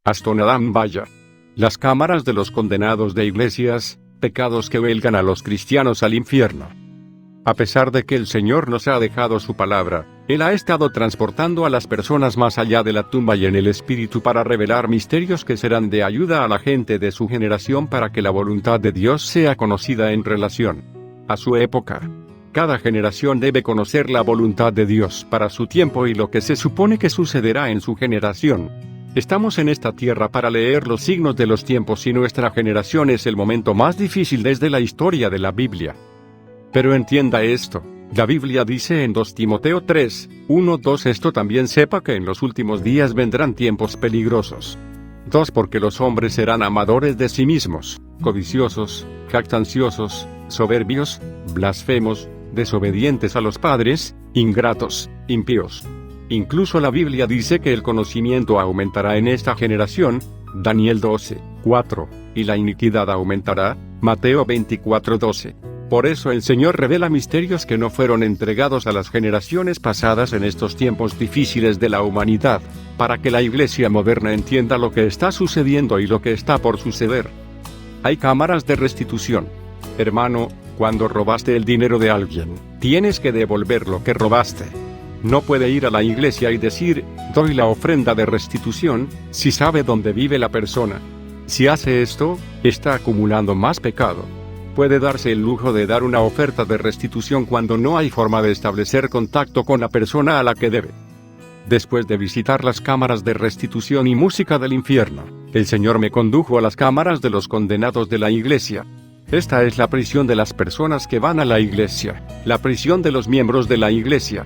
Astonadam vaya. Las cámaras de los condenados de iglesias, pecados que huelgan a los cristianos al infierno. A pesar de que el Señor nos ha dejado su palabra, Él ha estado transportando a las personas más allá de la tumba y en el espíritu para revelar misterios que serán de ayuda a la gente de su generación para que la voluntad de Dios sea conocida en relación a su época. Cada generación debe conocer la voluntad de Dios para su tiempo y lo que se supone que sucederá en su generación. Estamos en esta tierra para leer los signos de los tiempos y nuestra generación es el momento más difícil desde la historia de la Biblia. Pero entienda esto, la Biblia dice en 2 Timoteo 3, 1-2 esto también sepa que en los últimos días vendrán tiempos peligrosos. 2 porque los hombres serán amadores de sí mismos, codiciosos, jactanciosos, soberbios, blasfemos, desobedientes a los padres, ingratos, impíos. Incluso la Biblia dice que el conocimiento aumentará en esta generación, Daniel 12, 4, y la iniquidad aumentará, Mateo 24, 12. Por eso el Señor revela misterios que no fueron entregados a las generaciones pasadas en estos tiempos difíciles de la humanidad, para que la iglesia moderna entienda lo que está sucediendo y lo que está por suceder. Hay cámaras de restitución. Hermano, cuando robaste el dinero de alguien, tienes que devolver lo que robaste. No puede ir a la iglesia y decir, doy la ofrenda de restitución, si sabe dónde vive la persona. Si hace esto, está acumulando más pecado. Puede darse el lujo de dar una oferta de restitución cuando no hay forma de establecer contacto con la persona a la que debe. Después de visitar las cámaras de restitución y música del infierno, el Señor me condujo a las cámaras de los condenados de la iglesia. Esta es la prisión de las personas que van a la iglesia, la prisión de los miembros de la iglesia.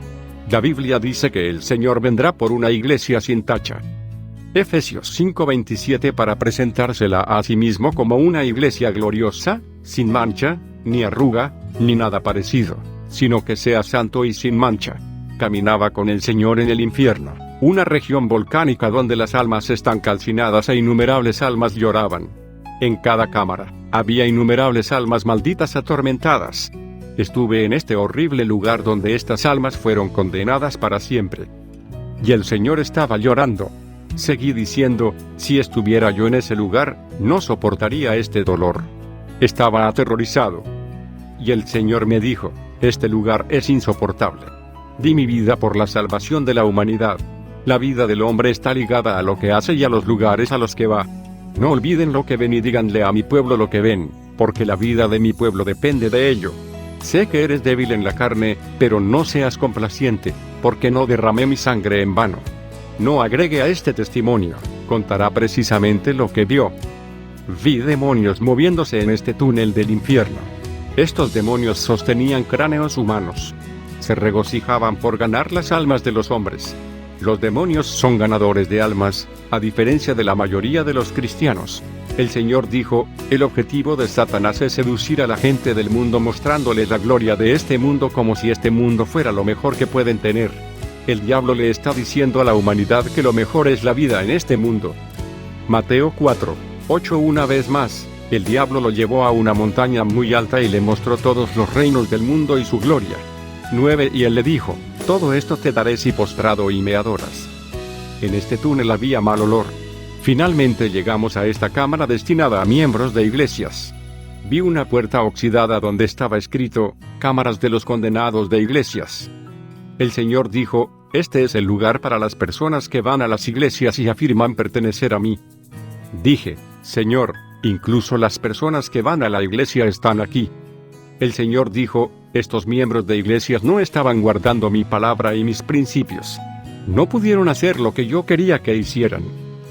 La Biblia dice que el Señor vendrá por una iglesia sin tacha. Efesios 5:27 para presentársela a sí mismo como una iglesia gloriosa, sin mancha, ni arruga, ni nada parecido, sino que sea santo y sin mancha. Caminaba con el Señor en el infierno, una región volcánica donde las almas están calcinadas e innumerables almas lloraban. En cada cámara, había innumerables almas malditas atormentadas. Estuve en este horrible lugar donde estas almas fueron condenadas para siempre. Y el Señor estaba llorando. Seguí diciendo, si estuviera yo en ese lugar, no soportaría este dolor. Estaba aterrorizado. Y el Señor me dijo, este lugar es insoportable. Di mi vida por la salvación de la humanidad. La vida del hombre está ligada a lo que hace y a los lugares a los que va. No olviden lo que ven y díganle a mi pueblo lo que ven, porque la vida de mi pueblo depende de ello. Sé que eres débil en la carne, pero no seas complaciente, porque no derramé mi sangre en vano. No agregue a este testimonio, contará precisamente lo que vio. Vi demonios moviéndose en este túnel del infierno. Estos demonios sostenían cráneos humanos. Se regocijaban por ganar las almas de los hombres. Los demonios son ganadores de almas, a diferencia de la mayoría de los cristianos. El Señor dijo, el objetivo de Satanás es seducir a la gente del mundo mostrándoles la gloria de este mundo como si este mundo fuera lo mejor que pueden tener. El diablo le está diciendo a la humanidad que lo mejor es la vida en este mundo. Mateo 4, 8 una vez más, el diablo lo llevó a una montaña muy alta y le mostró todos los reinos del mundo y su gloria. 9 y él le dijo, todo esto te daré si postrado y me adoras. En este túnel había mal olor. Finalmente llegamos a esta cámara destinada a miembros de iglesias. Vi una puerta oxidada donde estaba escrito, cámaras de los condenados de iglesias. El Señor dijo, este es el lugar para las personas que van a las iglesias y afirman pertenecer a mí. Dije, Señor, incluso las personas que van a la iglesia están aquí. El Señor dijo, estos miembros de iglesias no estaban guardando mi palabra y mis principios. No pudieron hacer lo que yo quería que hicieran.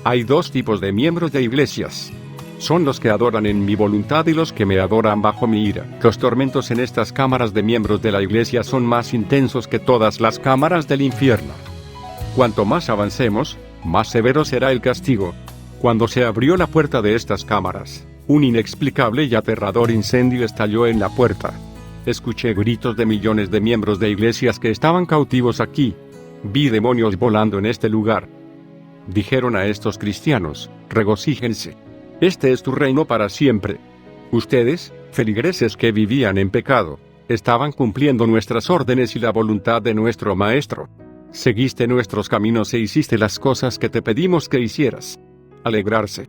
Hay dos tipos de miembros de iglesias. Son los que adoran en mi voluntad y los que me adoran bajo mi ira. Los tormentos en estas cámaras de miembros de la iglesia son más intensos que todas las cámaras del infierno. Cuanto más avancemos, más severo será el castigo. Cuando se abrió la puerta de estas cámaras, un inexplicable y aterrador incendio estalló en la puerta. Escuché gritos de millones de miembros de iglesias que estaban cautivos aquí. Vi demonios volando en este lugar. Dijeron a estos cristianos, regocíjense. Este es tu reino para siempre. Ustedes, feligreses que vivían en pecado, estaban cumpliendo nuestras órdenes y la voluntad de nuestro Maestro. Seguiste nuestros caminos e hiciste las cosas que te pedimos que hicieras. alegrarse.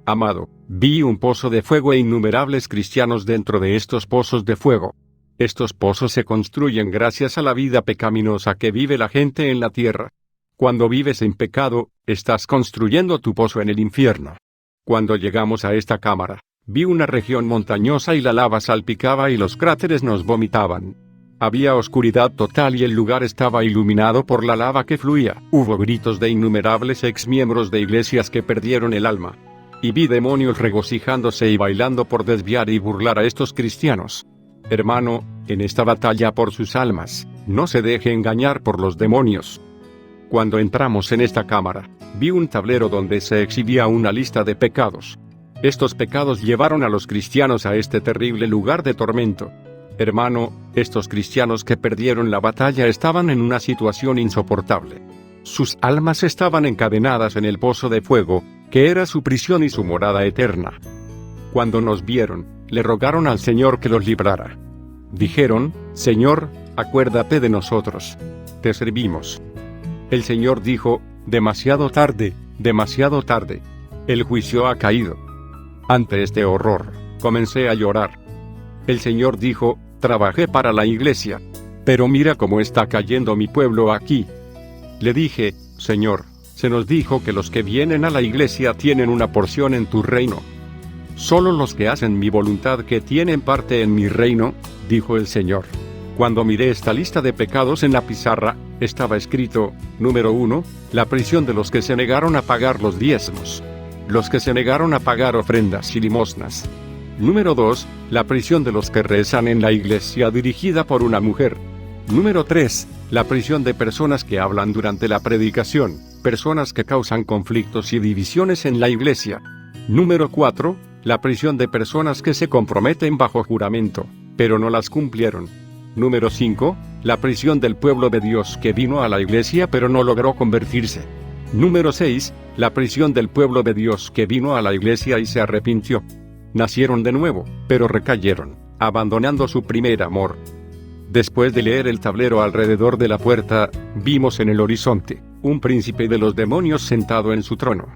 Amado, vi un pozo de fuego e innumerables cristianos dentro de estos pozos de fuego. Estos pozos se construyen gracias a la vida pecaminosa que vive la gente en la tierra. Cuando vives en pecado, estás construyendo tu pozo en el infierno. Cuando llegamos a esta cámara, vi una región montañosa y la lava salpicaba y los cráteres nos vomitaban. Había oscuridad total y el lugar estaba iluminado por la lava que fluía. Hubo gritos de innumerables exmiembros de iglesias que perdieron el alma. Y vi demonios regocijándose y bailando por desviar y burlar a estos cristianos. Hermano, en esta batalla por sus almas, no se deje engañar por los demonios. Cuando entramos en esta cámara, vi un tablero donde se exhibía una lista de pecados. Estos pecados llevaron a los cristianos a este terrible lugar de tormento. Hermano, estos cristianos que perdieron la batalla estaban en una situación insoportable. Sus almas estaban encadenadas en el pozo de fuego, que era su prisión y su morada eterna. Cuando nos vieron, le rogaron al Señor que los librara. Dijeron, Señor, acuérdate de nosotros. Te servimos. El Señor dijo, demasiado tarde, demasiado tarde. El juicio ha caído. Ante este horror, comencé a llorar. El Señor dijo, trabajé para la iglesia, pero mira cómo está cayendo mi pueblo aquí. Le dije, Señor, se nos dijo que los que vienen a la iglesia tienen una porción en tu reino. Solo los que hacen mi voluntad que tienen parte en mi reino, dijo el Señor. Cuando miré esta lista de pecados en la pizarra, estaba escrito, número 1, la prisión de los que se negaron a pagar los diezmos. Los que se negaron a pagar ofrendas y limosnas. Número 2, la prisión de los que rezan en la iglesia dirigida por una mujer. Número 3, la prisión de personas que hablan durante la predicación, personas que causan conflictos y divisiones en la iglesia. Número 4, la prisión de personas que se comprometen bajo juramento, pero no las cumplieron. Número 5, la prisión del pueblo de Dios que vino a la iglesia pero no logró convertirse. Número 6, la prisión del pueblo de Dios que vino a la iglesia y se arrepintió. Nacieron de nuevo, pero recayeron, abandonando su primer amor. Después de leer el tablero alrededor de la puerta, vimos en el horizonte, un príncipe de los demonios sentado en su trono.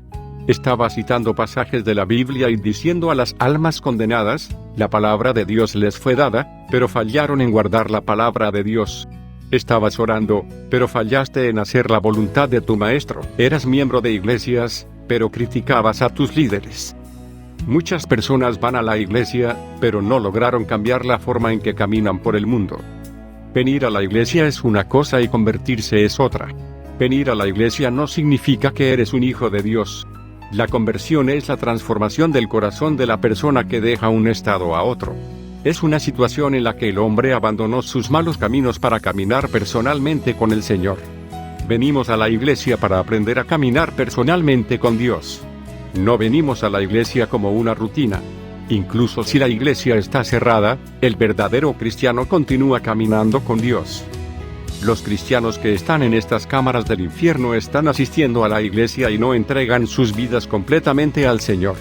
Estaba citando pasajes de la Biblia y diciendo a las almas condenadas, la palabra de Dios les fue dada, pero fallaron en guardar la palabra de Dios. Estabas orando, pero fallaste en hacer la voluntad de tu maestro. Eras miembro de iglesias, pero criticabas a tus líderes. Muchas personas van a la iglesia, pero no lograron cambiar la forma en que caminan por el mundo. Venir a la iglesia es una cosa y convertirse es otra. Venir a la iglesia no significa que eres un hijo de Dios. La conversión es la transformación del corazón de la persona que deja un estado a otro. Es una situación en la que el hombre abandonó sus malos caminos para caminar personalmente con el Señor. Venimos a la iglesia para aprender a caminar personalmente con Dios. No venimos a la iglesia como una rutina. Incluso si la iglesia está cerrada, el verdadero cristiano continúa caminando con Dios. Los cristianos que están en estas cámaras del infierno están asistiendo a la iglesia y no entregan sus vidas completamente al Señor.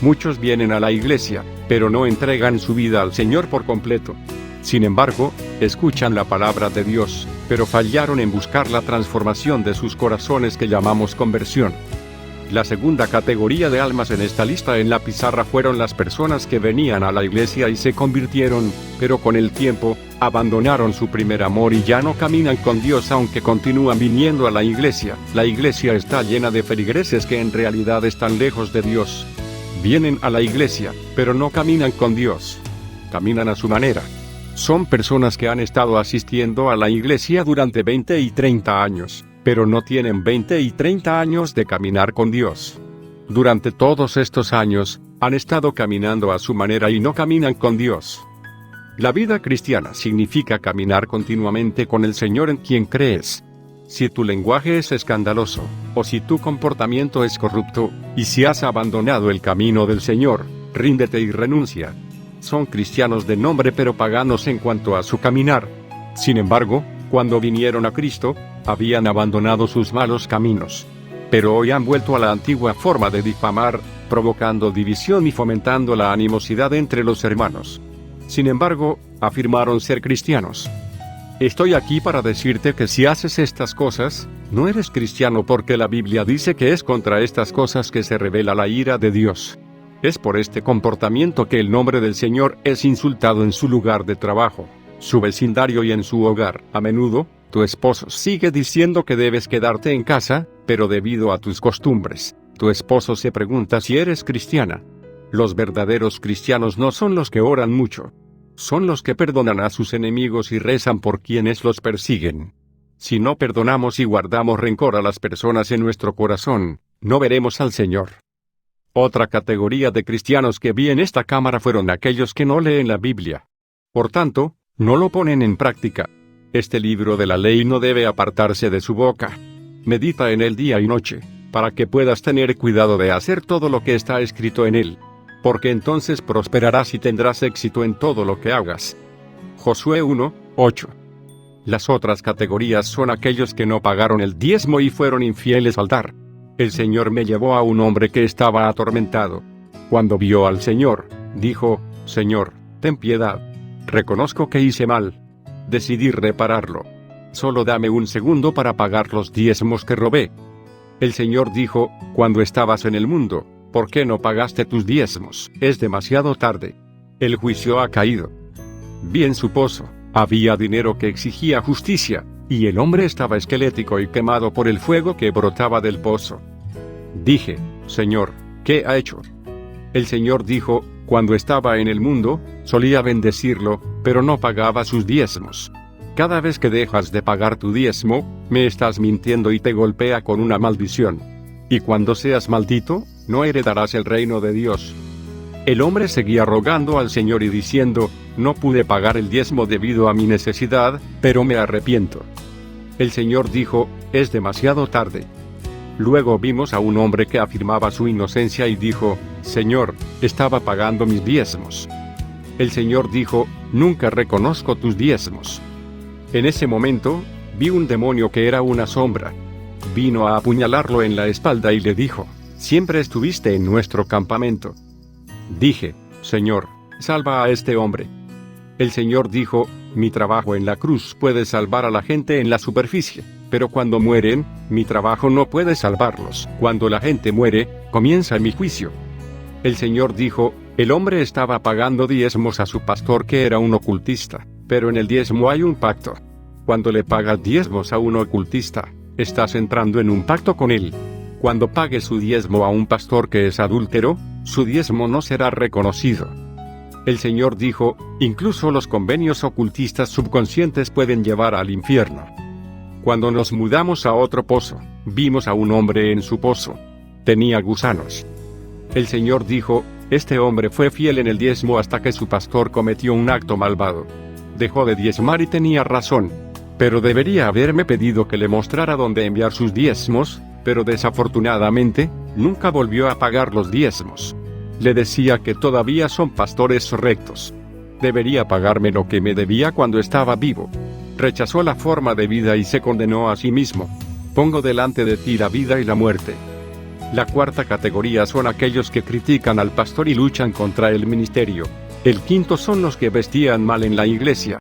Muchos vienen a la iglesia, pero no entregan su vida al Señor por completo. Sin embargo, escuchan la palabra de Dios, pero fallaron en buscar la transformación de sus corazones que llamamos conversión. La segunda categoría de almas en esta lista en la pizarra fueron las personas que venían a la iglesia y se convirtieron, pero con el tiempo, abandonaron su primer amor y ya no caminan con Dios aunque continúan viniendo a la iglesia. La iglesia está llena de feligreses que en realidad están lejos de Dios. Vienen a la iglesia, pero no caminan con Dios. Caminan a su manera. Son personas que han estado asistiendo a la iglesia durante 20 y 30 años. Pero no tienen 20 y 30 años de caminar con Dios. Durante todos estos años, han estado caminando a su manera y no caminan con Dios. La vida cristiana significa caminar continuamente con el Señor en quien crees. Si tu lenguaje es escandaloso, o si tu comportamiento es corrupto, y si has abandonado el camino del Señor, ríndete y renuncia. Son cristianos de nombre pero paganos en cuanto a su caminar. Sin embargo, cuando vinieron a Cristo, habían abandonado sus malos caminos. Pero hoy han vuelto a la antigua forma de difamar, provocando división y fomentando la animosidad entre los hermanos. Sin embargo, afirmaron ser cristianos. Estoy aquí para decirte que si haces estas cosas, no eres cristiano porque la Biblia dice que es contra estas cosas que se revela la ira de Dios. Es por este comportamiento que el nombre del Señor es insultado en su lugar de trabajo, su vecindario y en su hogar. A menudo, tu esposo sigue diciendo que debes quedarte en casa, pero debido a tus costumbres, tu esposo se pregunta si eres cristiana. Los verdaderos cristianos no son los que oran mucho. Son los que perdonan a sus enemigos y rezan por quienes los persiguen. Si no perdonamos y guardamos rencor a las personas en nuestro corazón, no veremos al Señor. Otra categoría de cristianos que vi en esta cámara fueron aquellos que no leen la Biblia. Por tanto, no lo ponen en práctica. Este libro de la ley no debe apartarse de su boca. Medita en él día y noche, para que puedas tener cuidado de hacer todo lo que está escrito en él. Porque entonces prosperarás y tendrás éxito en todo lo que hagas. Josué 1:8. Las otras categorías son aquellos que no pagaron el diezmo y fueron infieles al dar. El Señor me llevó a un hombre que estaba atormentado. Cuando vio al Señor, dijo: Señor, ten piedad. Reconozco que hice mal. Decidí repararlo. Solo dame un segundo para pagar los diezmos que robé. El Señor dijo: cuando estabas en el mundo, ¿por qué no pagaste tus diezmos? Es demasiado tarde. El juicio ha caído. Vi en su pozo, había dinero que exigía justicia, y el hombre estaba esquelético y quemado por el fuego que brotaba del pozo. Dije: Señor, ¿qué ha hecho? El Señor dijo: cuando estaba en el mundo, solía bendecirlo, pero no pagaba sus diezmos. Cada vez que dejas de pagar tu diezmo, me estás mintiendo y te golpea con una maldición. Y cuando seas maldito, no heredarás el reino de Dios. El hombre seguía rogando al Señor y diciendo: no pude pagar el diezmo debido a mi necesidad, pero me arrepiento. El Señor dijo: es demasiado tarde. Luego vimos a un hombre que afirmaba su inocencia y dijo: Señor, estaba pagando mis diezmos. El Señor dijo: nunca reconozco tus diezmos. En ese momento, vi un demonio que era una sombra. Vino a apuñalarlo en la espalda y le dijo: siempre estuviste en nuestro campamento. Dije: Señor, salva a este hombre. El Señor dijo: mi trabajo en la cruz puede salvar a la gente en la superficie, pero cuando mueren, mi trabajo no puede salvarlos. Cuando la gente muere, comienza mi juicio. El Señor dijo: el hombre estaba pagando diezmos a su pastor que era un ocultista, pero en el diezmo hay un pacto. Cuando le pagas diezmos a un ocultista, estás entrando en un pacto con él. Cuando pague su diezmo a un pastor que es adúltero, su diezmo no será reconocido. El Señor dijo: incluso los convenios ocultistas subconscientes pueden llevar al infierno. Cuando nos mudamos a otro pozo, vimos a un hombre en su pozo. Tenía gusanos. El Señor dijo: este hombre fue fiel en el diezmo hasta que su pastor cometió un acto malvado. Dejó de diezmar y tenía razón. Pero debería haberme pedido que le mostrara dónde enviar sus diezmos, pero desafortunadamente, nunca volvió a pagar los diezmos. Le decía que todavía son pastores rectos. Debería pagarme lo que me debía cuando estaba vivo. Rechazó la forma de vida y se condenó a sí mismo. Pongo delante de ti la vida y la muerte. La cuarta categoría son aquellos que critican al pastor y luchan contra el ministerio. El quinto son los que vestían mal en la iglesia.